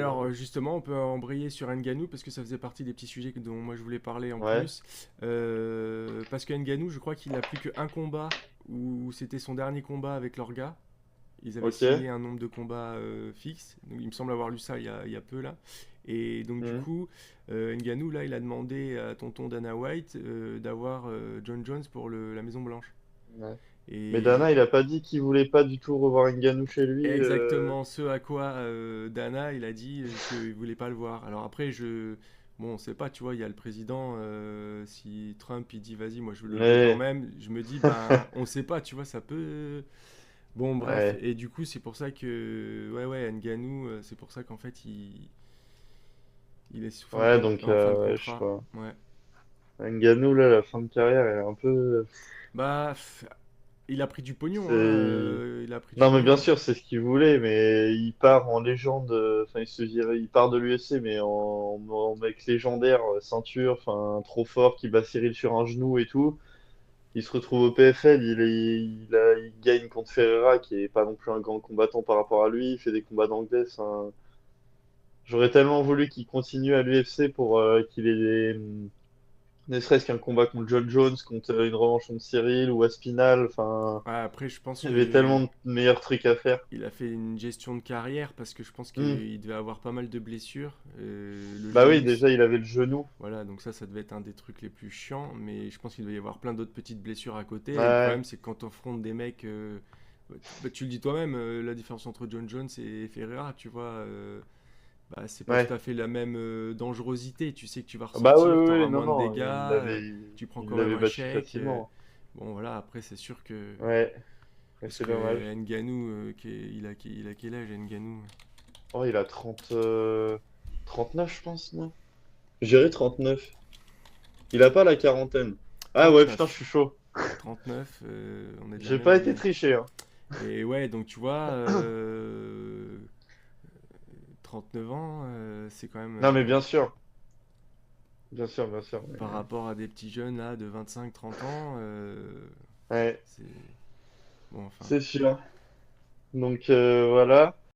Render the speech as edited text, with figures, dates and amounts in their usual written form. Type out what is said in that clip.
Alors justement, on peut embrayer sur Ngannou parce que ça faisait partie des petits sujets dont moi je voulais parler en Ouais, plus. Parce que Ngannou, je crois qu'il a plus qu'un combat où c'était son dernier combat avec l'Orga. Ils avaient ok. signé un nombre de combats fixe. Donc, il me semble avoir lu ça il y a peu là. Et donc du Hmm, coup, Ngannou là, il a demandé à tonton Dana White d'avoir John Jones pour la Maison Blanche. ouais. Mais Et Dana, il a pas dit qu'il voulait pas du tout revoir Ngannou chez lui. exactement ce à quoi Dana, il a dit qu'il voulait pas le voir. Alors après, bon, on sait pas, tu vois, il y a le président, si Trump il dit vas-y, moi je le veux quand Ouais, même, je me dis, ben, on sait pas, tu vois, ça peut. Bon, bref, ouais, et du coup, c'est pour ça que, ouais, Ngannou, c'est pour ça qu'en fait, il est ouais, donc en fin de ouais, je sais contrat. pas. Ouais. Ngannou, là, la fin de carrière, elle est un peu. Bah, il a pris du pognon, hein, C'est. il a pris du Non, mais bien pognon. sûr, c'est ce qu'il voulait, mais il part en légende. Enfin, il part de l'UFC, mais en mec légendaire, ceinture, enfin, trop fort, qui bat Cyril sur un genou et tout. Il se retrouve au PFL, il gagne contre Ferreira, qui est pas non plus un grand combattant par rapport à lui. Il fait des combats d'anglais. J'aurais tellement voulu qu'il continue à l'UFC pour qu'il ait ne serait-ce qu'un combat contre John Jones, contre une revanche contre Cyril ou Aspinal. Enfin, Ouais, après, je pense il y avait que tellement de meilleurs trucs à faire. il a fait une gestion de carrière parce que je pense Hmm. qu'il devait avoir pas mal de blessures. Le Bah oui, genou, déjà, il avait le genou. voilà, donc ça devait être un des trucs les plus chiants, mais je pense qu'il devait y avoir plein d'autres petites blessures à côté. Et le Ouais, problème, c'est que quand on affronte des mecs, tu le dis toi-même, la différence entre John Jones et Ferreira, tu vois, bah, c'est pas tout ouais. à fait la même dangerosité. Tu sais que tu vas Ah bah oui, ressentir, tu oui, auras oui, non, moins de non, dégâts, tu prends il quand même l'avait un battu chèque. facilement. Bon, voilà, après, c'est sûr que. Ouais, mais Parce c'est que dommage. Ngannou, il a quel âge, Ngannou? Oh, il a 39, je pense, non? J'irais 39. Il a pas la quarantaine. Ah ouais, putain, je 39. suis chaud. 39, on est de la J'ai même pas été année. triché, hein. Et ouais, donc tu vois, 39 ans, c'est quand même Non, mais bien sûr. Bien sûr, bien sûr. par rapport à des petits jeunes là de 25-30 ans, Ouais, c'est bon, enfin. c'est sûr. Donc voilà.